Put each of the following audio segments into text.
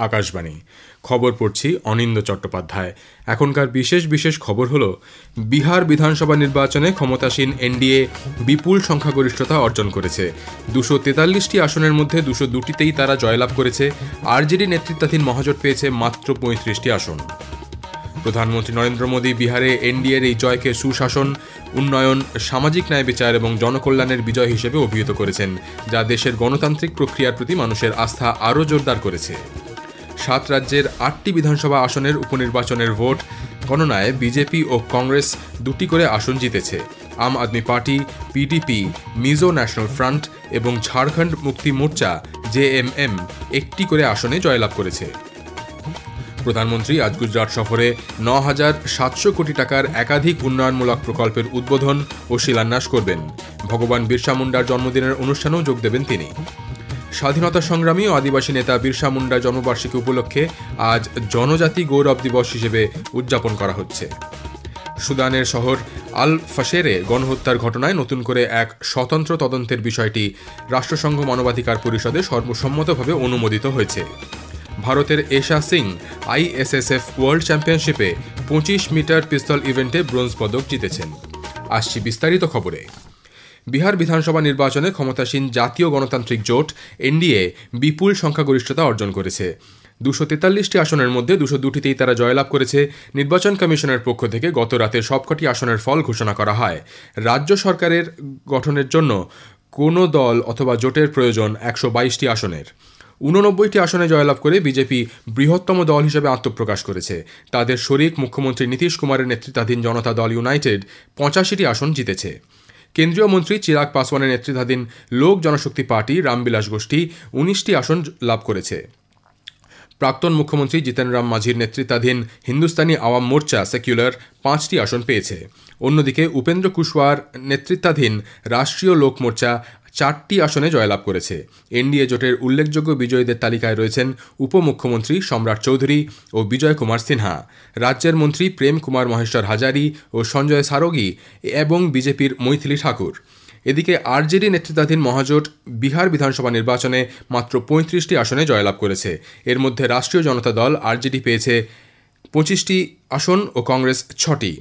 আকাশবাণী খবর পড়ছি অনিন্দ চট্টোপাধ্যায়। এখনকার বিশেষ খবর হলো, বিহার বিধানসভা নির্বাচনে ক্ষমতাসীন এনডিএ বিপুল সংখ্যাগরিষ্ঠতা অর্জন করেছে। 243টি আসনের মধ্যে 202টিতেই তারা জয়লাভ করেছে। আরজেডি নেতৃত্বাধীন মহাজোট পেয়েছে মাত্র 35টি আসন। প্রধানমন্ত্রী নরেন্দ্র মোদী বিহারে এনডিএর এই জয়কে সুশাসন, উন্নয়ন, সামাজিক ন্যায় বিচার এবং জনকল্যাণের বিজয় হিসেবে অভিহিত করেছেন, যা দেশের গণতান্ত্রিক প্রক্রিয়ার প্রতি মানুষের আস্থা আরও জোরদার করেছে। 7 রাজ্যের 8টি বিধানসভা আসনের উপনির্বাচনের ভোট গণনায় বিজেপি ও কংগ্রেস 2টি করে আসন জিতেছে। Aam Aadmi Party, PDP, Mizo National Front এবং ঝাড়খণ্ড মুক্তি মোর্চা জেএমএম 1টি করে আসনে জয়লাভ করেছে। প্রধানমন্ত্রী আজ গুজরাট সফরে 9,700 কোটি টাকার একাধিক উন্নয়নমূলক প্রকল্পের উদ্বোধন ও শিলান্যাস করবেন। ভগবান বিরসা মুন্ডার জন্মদিনের অনুষ্ঠানেও যোগ দেবেন তিনি। স্বাধীনতা সংগ্রামী ও আদিবাসী নেতা বিরসা মুন্ডার জন্মবার্ষিকী উপলক্ষে আজ জনজাতি গৌরব দিবস হিসেবে উদযাপন করা হচ্ছে। সুদানের শহর আল ফাশেরে গণহত্যার ঘটনায় নতুন করে এক স্বতন্ত্র তদন্তের বিষয়টি রাষ্ট্রসংঘ মানবাধিকার পরিষদে সর্বসম্মতভাবে অনুমোদিত হয়েছে। ভারতের এশা সিং আইএসএসএফ ওয়ার্ল্ড চ্যাম্পিয়নশিপে 25 মিটার পিস্তল ইভেন্টে ব্রোঞ্জ পদক জিতেছেন। আসছি বিস্তারিত খবরে। বিহার বিধানসভা নির্বাচনে ক্ষমতাসীন জাতীয় গণতান্ত্রিক জোট এনডিএ বিপুল সংখ্যাগরিষ্ঠতা অর্জন করেছে। 243টি আসনের মধ্যে 202টিতেই তারা জয়লাভ করেছে। নির্বাচন কমিশনের পক্ষ থেকে গত রাতে সবকটি আসনের ফল ঘোষণা করা হয়। রাজ্য সরকারের গঠনের জন্য কোনো দল অথবা জোটের প্রয়োজন 122টি আসনের। 89টি আসনে জয়লাভ করে বিজেপি বৃহত্তম দল হিসেবে আত্মপ্রকাশ করেছে। তাদের শরিক মুখ্যমন্ত্রী নীতিশ কুমারের নেতৃত্বাধীন জনতা দল ইউনাইটেড 85টি আসন জিতেছে। কেন্দ্রীয় মন্ত্রী চিরাগ পাসওয়ানের নেতৃত্বাধীন লোক জনশক্তি পার্টি রামবিলাস গোষ্ঠী 19টি আসন লাভ করেছে। প্রাক্তন মুখ্যমন্ত্রী জিতেন রাম মাঝির নেতৃত্বাধীন হিন্দুস্তানি আওয়াম মোর্চা সেকুলার 5টি আসন পেয়েছে। অন্যদিকে উপেন্দ্র কুশওয়ার নেতৃত্বাধীন রাষ্ট্রীয় লোক মোর্চা 4টি আসনে জয়লাভ করেছে। এনডিএ জোটের উল্লেখযোগ্য বিজয়ীদের তালিকায় রয়েছেন উপমুখ্যমন্ত্রী সম্রাট চৌধুরী ও বিজয় কুমার সিনহা, রাজ্যের মন্ত্রী প্রেম কুমার মহেশ্বর হাজারি ও সঞ্জয় সারোগী এবং বিজেপির মৈথিলী ঠাকুর। এদিকে আরজেডি নেতৃত্বাধীন মহাজোট বিহার বিধানসভা নির্বাচনে মাত্র 35টি আসনে জয়লাভ করেছে। এর মধ্যে রাষ্ট্রীয় জনতা দল আরজেডি পেয়েছে 25টি আসন ও কংগ্রেস 6টি।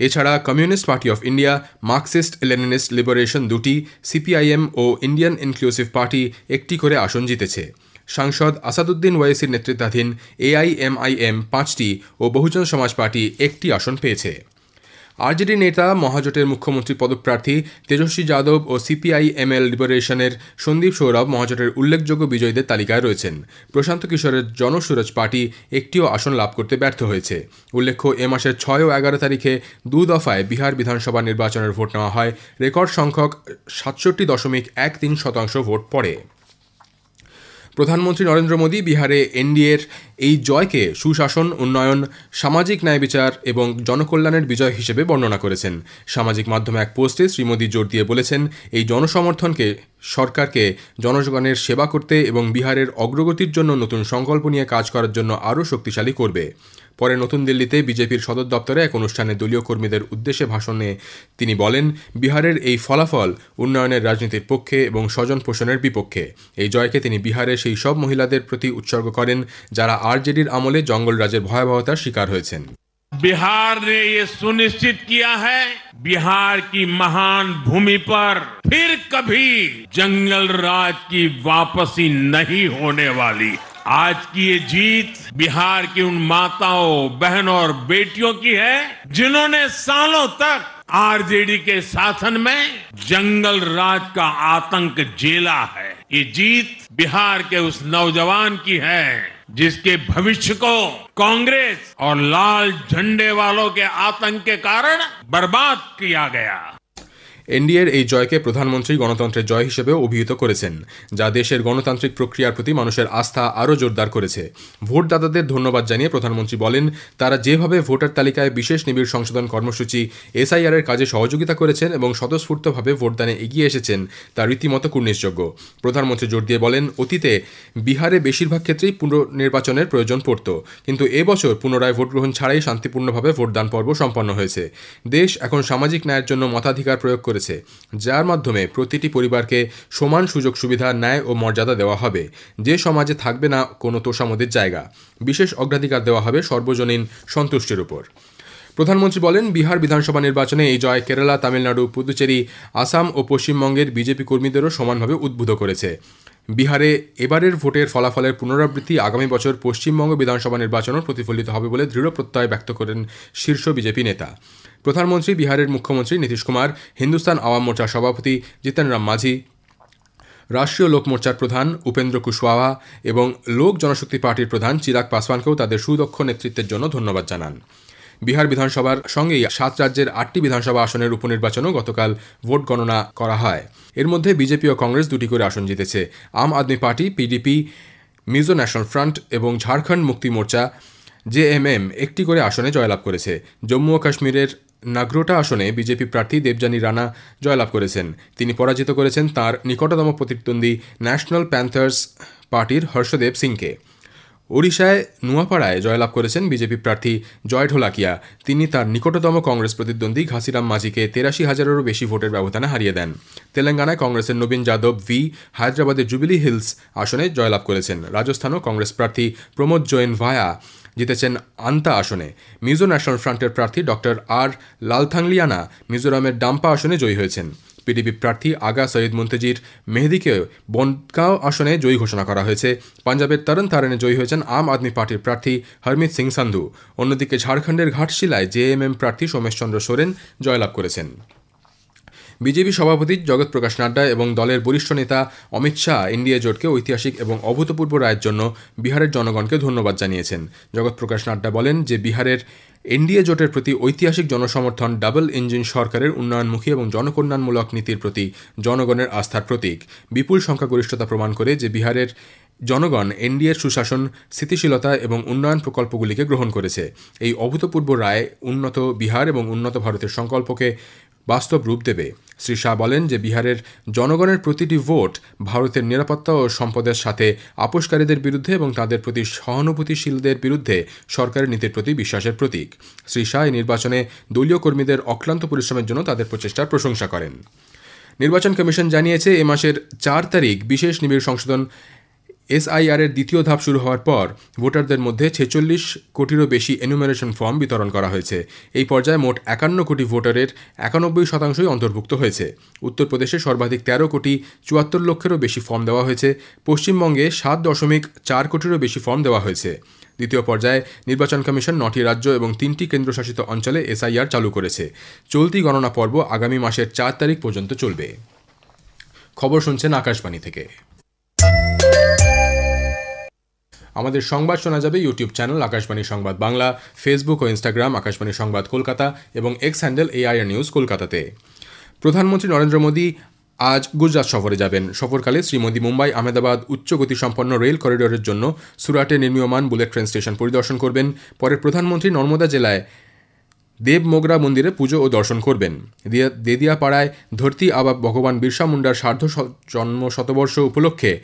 এছাড়া communist party of India, Marxist Leninist liberation 2টি, সিপিআইএম ও ইন্ডিয়ান ইনক্লুসিভ পার্টি 1টি করে আসন জিতেছে। সাংসদ আসাদুদ্দিন ওয়াইসির নেতৃত্বাধীন এআইএমআইএম 5টি ও বহুজন সমাজ পার্টি 1টি আসন পেয়েছে। আরজেডি নেতা মহাজোটের মুখ্যমন্ত্রী পদপ্রার্থী তেজস্বী যাদব ও সিপিআইএমএল লিবারেশনের সন্দীপ সৌরভ মহাজোটের উল্লেখযোগ্য বিজয়ীদের তালিকায় রয়েছেন। প্রশান্ত কিশোরের জনসুরজ পার্টি 1টিও আসন লাভ করতে ব্যর্থ হয়েছে। উল্লেখ্য, এ মাসের 6 ও 11 তারিখে 2 দফায় বিহার বিধানসভা নির্বাচনের ভোট নেওয়া হয়। রেকর্ড সংখ্যক 67.13% ভোট পড়ে। প্রধানমন্ত্রী নরেন্দ্র মোদী বিহারে এনডিএর এই জয়কে সুশাসন, উন্নয়ন, সামাজিক ন্যায় বিচার এবং জনকল্যাণের বিজয় হিসেবে বর্ণনা করেছেন। সামাজিক মাধ্যমে এক পোস্টে শ্রী মোদী জোর দিয়ে বলেছেন, এই জনসমর্থনকে সরকারকে জনগণের সেবা করতে এবং বিহারের অগ্রগতির জন্য নতুন সংকল্প নিয়ে কাজ করার জন্য আরও শক্তিশালী করবে। পরে নতুন দিল্লিতে বিজেপির সদর দপ্তরে এক অনুষ্ঠানে দলীয় কর্মীদের উদ্দেশ্যে ভাষণে তিনি বলেন, বিহারের এই ফলাফল উন্নয়নের রাজনীতির পক্ষে এবং স্বজন পোষণের বিপক্ষে। এই জয়কে তিনি বিহারের সেই সব মহিলাদের প্রতি উৎসর্গ করেন যারা আরজেডির আমলে জঙ্গলরাজের ভয়াবহতার শিকার হয়েছেন। बिहार ने ये सुनिश्चित किया है, बिहार की महान भूमि पर फिर कभी जंगल राज की वापसी नहीं होने वाली। आज की ये जीत बिहार की उन माताओं, बहनों और बेटियों की है जिन्होंने सालों तक आरजेडी के शासन में जंगल राज का आतंक झेला है। ये जीत बिहार के उस नौजवान की है जिसके भविष्य को कांग्रेस और लाल झंडे वालों के आतंक के कारण बर्बाद किया गया। এনডিএর এই জয়কে প্রধানমন্ত্রী গণতন্ত্রের জয় হিসেবে অভিহিত করেছেন, যা দেশের গণতান্ত্রিক প্রক্রিয়ার প্রতি মানুষের আস্থা আরও জোরদার করেছে। ভোটদাতাদের ধন্যবাদ জানিয়ে প্রধানমন্ত্রী বলেন, তারা যেভাবে ভোটার তালিকায় বিশেষ নিবিড় সংশোধন কর্মসূচি এসআইআরের কাজে সহযোগিতা করেছেন এবং স্বতঃস্ফূর্তভাবে ভোটদানে এগিয়ে এসেছেন তা রীতিমতো কুর্নিশযোগ্য। প্রধানমন্ত্রী জোর দিয়ে বলেন, অতীতে বিহারে বেশিরভাগ ক্ষেত্রেই পুনর্নির্বাচনের প্রয়োজন পড়ত, কিন্তু এবছর পুনরায় ভোটগ্রহণ ছাড়াই শান্তিপূর্ণভাবে ভোটদান পর্ব সম্পন্ন হয়েছে। দেশ এখন সামাজিক ন্যায়ের জন্য মতাধিকার প্রয়োগ করে করেছে, যার মাধ্যমে প্রতিটি পরিবারকে সমান সুযোগ সুবিধা, ন্যায় ও মর্যাদা দেওয়া হবে। যে সমাজে থাকবে না কোনো তোষামোদের জায়গা। বিশেষ অগ্রাধিকার দেওয়া হবে সর্বজনীন সন্তুষ্টির উপর। প্রধানমন্ত্রী বলেন, বিহার বিধানসভা নির্বাচনে এই জয় কেরালা, তামিলনাড়ু, পুদুচেরি, আসাম ও পশ্চিমবঙ্গের বিজেপি কর্মীদেরও সমানভাবে উদ্বুদ্ধ করেছে। বিহারে এবারের ভোটের ফলাফলের পুনরাবৃত্তি আগামী বছর পশ্চিমবঙ্গ বিধানসভা নির্বাচনেও প্রতিফলিত হবে বলে দৃঢ় প্রত্যয় ব্যক্ত করেন শীর্ষ বিজেপি নেতা। প্রধানমন্ত্রী বিহারের মুখ্যমন্ত্রী নীতিশ কুমার, হিন্দুস্তান আওয়াম মোর্চার সভাপতি জিতন রাম মাঝি, রাষ্ট্রীয় লোক মোর্চার প্রধান উপেন্দ্র কুশওয়াহা এবং লোক জনশক্তি পার্টির প্রধান চিরাগ পাসওয়ানকেও তাদের সুদক্ষ নেতৃত্বের জন্য ধন্যবাদ জানান। বিহার বিধানসভার সঙ্গেই 7 রাজ্যের 8টি বিধানসভা আসনের উপনির্বাচনেও গতকাল ভোট গণনা করা হয়। এর মধ্যে বিজেপি ও কংগ্রেস 2টি করে আসন জিতেছে। Aam Aadmi Party, PDP, Mizo National Front এবং ঝাড়খণ্ড মুক্তি মোর্চা জেএমএম 1টি করে আসনে জয়লাভ করেছে। জম্মু ও কাশ্মীরের নাগরোটা আসনে বিজেপি প্রার্থী দেবযানী রানা জয়লাভ করেছেন। তিনি পরাজিত করেছেন তাঁর নিকটতম প্রতিদ্বন্দ্বী ন্যাশনাল প্যান্থার্স পার্টির হর্ষদেব সিংকে। ওড়িশায় নুয়াপাড়ায় জয়লাভ করেছেন বিজেপি প্রার্থী জয় ঢোলাকিয়া। তিনি তার নিকটতম কংগ্রেস প্রতিদ্বন্দ্বী ঘাসিরাম মাঝিকে 83,000-এরও বেশি ভোটের ব্যবধানে হারিয়ে দেন। তেলেঙ্গানায় কংগ্রেসের নবীন যাদব ভি হায়দ্রাবাদের জুবিলি হিলস আসনে জয়লাভ করেছেন। রাজস্থানও কংগ্রেস প্রার্থী প্রমোদ জৈন ভায়া জিতেছেন আন্তা আসনে। মিজো ন্যাশনাল ফ্রন্টের প্রার্থী ডক্টর আর লালথাংলিয়ানা মিজোরামের ডাম্পা আসনে জয়ী হয়েছেন। পিডিপি প্রার্থী আগা সঈদ মুন্তেজির মেহেদিকে বনগাঁও আসনে জয়ী ঘোষণা করা হয়েছে। পাঞ্জাবের তরন তারণে জয়ী হয়েছেন আম আদমি পার্টির প্রার্থী হরমিত সিং সান্ধু। অন্যদিকে ঝাড়খণ্ডের ঘাটশিলায় জেএমএম প্রার্থী সোমেশ চন্দ্র সোরেন জয়লাভ করেছেন। বিজেপি সভাপতি জগৎ প্রকাশ নাড্ডা এবং দলের বরিষ্ঠ নেতা অমিত শাহ এনডিএ জোটকে ঐতিহাসিক এবং অভূতপূর্ব রায়ের জন্য বিহারের জনগণকে ধন্যবাদ জানিয়েছেন। জগৎ প্রকাশ নাড্ডা বলেন যে বিহারের এনডিএ জোটের প্রতি ঐতিহাসিক জনসমর্থন ডাবল ইঞ্জিন সরকারের উন্নয়নমুখী এবং জনকল্যাণমূলক নীতির প্রতি জনগণের আস্থার প্রতীক। বিপুল সংখ্যাগরিষ্ঠতা প্রমাণ করে যে বিহারের জনগণ এনডিএর সুশাসন, স্থিতিশীলতা এবং উন্নয়ন প্রকল্পগুলিকে গ্রহণ করেছে। এই অভূতপূর্ব রায় উন্নত বিহার এবং উন্নত ভারতের সংকল্পকে বাস্তব রূপ দেবে। শ্রী শাহ বলেন যে বিহারের জনগণের প্রতিটি ভোট ভারতের নিরাপত্তা ও সম্পদের সাথে আপোষকারীদের বিরুদ্ধে এবং তাদের প্রতি সহানুভূতিশীলদের বিরুদ্ধে সরকারের নীতির প্রতি বিশ্বাসের প্রতীক। শ্রী শাহ এই নির্বাচনে দলীয় কর্মীদের অক্লান্ত পরিশ্রমের জন্য তাদের প্রচেষ্টার প্রশংসা করেন। নির্বাচন কমিশন জানিয়েছে, এ মাসের 4 তারিখ বিশেষ নিবিড় সংশোধন এসআইআরের দ্বিতীয় ধাপ শুরু হওয়ার পর ভোটারদের মধ্যে 46 কোটিরও বেশি এনুমারেশন ফর্ম বিতরণ করা হয়েছে। এই পর্যায়ে মোট 51 কোটি ভোটারের 91% অন্তর্ভুক্ত হয়েছে। উত্তরপ্রদেশে সর্বাধিক 13 কোটি 74 লক্ষেরও বেশি ফর্ম দেওয়া হয়েছে। পশ্চিমবঙ্গে 7.4 কোটিরও বেশি ফর্ম দেওয়া হয়েছে। দ্বিতীয় পর্যায়ে নির্বাচন কমিশন 9টি রাজ্য এবং 3টি কেন্দ্রশাসিত অঞ্চলে এসআইআর চালু করেছে। চলতি গণনা পর্ব আগামী মাসের 4 তারিখ পর্যন্ত চলবে। খবর শুনছেন আকাশবাণী থেকে। আমাদের সংবাদ শোনা যাবে ইউটিউব চ্যানেল আকাশবাণী সংবাদ বাংলা, ফেসবুক ও ইনস্টাগ্রাম আকাশবাণী সংবাদ কলকাতা এবং এক্স হ্যান্ডেল এআইআর নিউজ কলকাতাতে। প্রধানমন্ত্রী নরেন্দ্র মোদী আজ গুজরাট সফরে যাবেন। সফরকালে শ্রী মোদী মুম্বাই আহমেদাবাদ উচ্চ গতিসম্পন্ন রেল করিডোরের জন্য সুরাটে নির্মীয়মান বুলেট ট্রেন স্টেশন পরিদর্শন করবেন। পরে প্রধানমন্ত্রী নর্মদা জেলায় দেবমোগরা মন্দিরে পুজো ও দর্শন করবেন। দেদিয়াপাড়ায় ধরতি আবা ভগবান বিরসা মুন্ডার সার্ধ জন্ম শতবর্ষ উপলক্ষে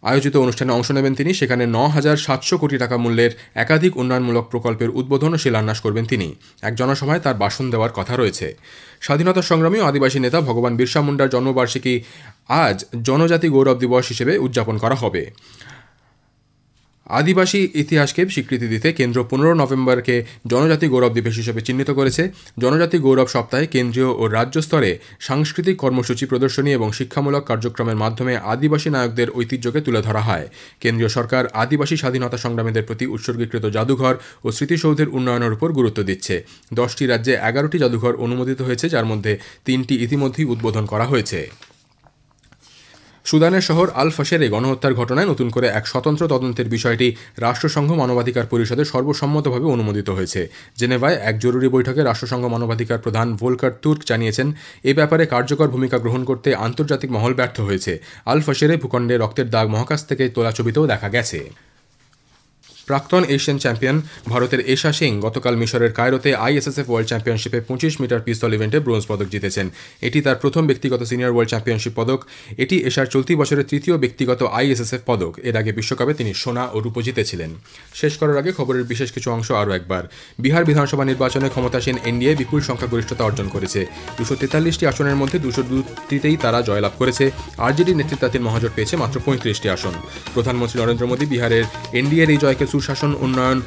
আয়োজিত অনুষ্ঠানে অংশ নেবেন তিনি। সেখানে 9,700 কোটি টাকা মূল্যের একাধিক উন্নয়নমূলক প্রকল্পের উদ্বোধন ও শিলান্যাস করবেন তিনি। এক জনসভায় তার ভাষণ দেওয়ার কথা রয়েছে। স্বাধীনতা সংগ্রামী ও আদিবাসী নেতা ভগবান বিরসা মুন্ডার জন্মবার্ষিকী আজ জনজাতি গৌরব দিবস হিসেবে উদযাপন করা হবে। আদিবাসী ইতিহাসকে স্বীকৃতি দিতে কেন্দ্র 15 নভেম্বরকে জনজাতি গৌরব দিবস হিসেবে চিহ্নিত করেছে। জনজাতি গৌরব সপ্তাহে কেন্দ্রীয় ও রাজ্য স্তরে সাংস্কৃতিক কর্মসূচি, প্রদর্শনী এবং শিক্ষামূলক কার্যক্রমের মাধ্যমে আদিবাসী নায়কদের ঐতিহ্যকে তুলে ধরা হয়। কেন্দ্রীয় সরকার আদিবাসী স্বাধীনতা সংগ্রামীদের প্রতি উৎসর্গীকৃত জাদুঘর ও স্মৃতিসৌধের উন্নয়নের উপর গুরুত্ব দিচ্ছে। 10টি রাজ্যে 11টি জাদুঘর অনুমোদিত হয়েছে, যার মধ্যে 3টি ইতিমধ্যেই উদ্বোধন করা হয়েছে। সুদানের শহর আল ফাশেরে গণহত্যার ঘটনায় নতুন করে এক স্বতন্ত্র তদন্তের বিষয়টি রাষ্ট্রসংঘ মানবাধিকার পরিষদে সর্বসম্মতভাবে অনুমোদিত হয়েছে। জেনেভায় এক জরুরি বৈঠকে রাষ্ট্রসংঘ মানবাধিকার প্রধান ভোলকার তুর্ক জানিয়েছেন, এ ব্যাপারে কার্যকর ভূমিকা গ্রহণ করতে আন্তর্জাতিক মহল ব্যর্থ হয়েছে। আল ফাশেরে ভূখণ্ডে রক্তের দাগ মহাকাশ থেকে তোলা ছবিতেও দেখা গেছে। প্রাক্তন এশিয়ান চ্যাম্পিয়ন ভারতের এশা সিং গতকাল মিশরের কায়রোতে আইএসএসএফ ওয়ার্ল্ড চ্যাম্পিয়নশিপে 25 মিটার পিস্তল ইভেন্টে ব্রোঞ্জ পদক জিতেছেন। এটি তার প্রথম ব্যক্তিগত সিনিয়র ওয়ার্ল্ড চ্যাম্পিয়নশিপ পদক। এটি এশার চলতি বছরের তৃতীয় ব্যক্তিগত আইএসএসএফ পদক। এর আগে বিশ্বকাপে তিনি সোনা ও রূপো জিতেছিলেন। শেষ করার আগে খবরের বিশেষ কিছু অংশ আরও একবার। বিহার বিধানসভা নির্বাচনে ক্ষমতাসীন এনডিএ বিপুল সংখ্যাগরিষ্ঠতা অর্জন করেছে। 243টি আসনের মধ্যে 202টিতেই তারা জয়লাভ করেছে। আরজেডি নেতৃত্বাধীন মহাজোট পেয়েছে মাত্র 35টি আসন। প্রধানমন্ত্রী নরেন্দ্র মোদী বিহারের এনডিএর এই জয়কে সুশাসন, উন্নয়ন,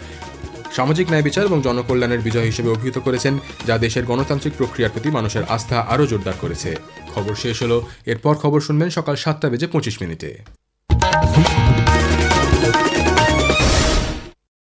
সামাজিক ন্যায় বিচার এবং জনকল্যাণের বিজয় হিসেবে অভিহিত করেছেন, যা দেশের গণতান্ত্রিক প্রক্রিয়ার প্রতি মানুষের আস্থা আরও জোরদার করেছে। খবর শেষ হলো। এরপর খবর শুনবেন সকাল 7:25 মিনিটে।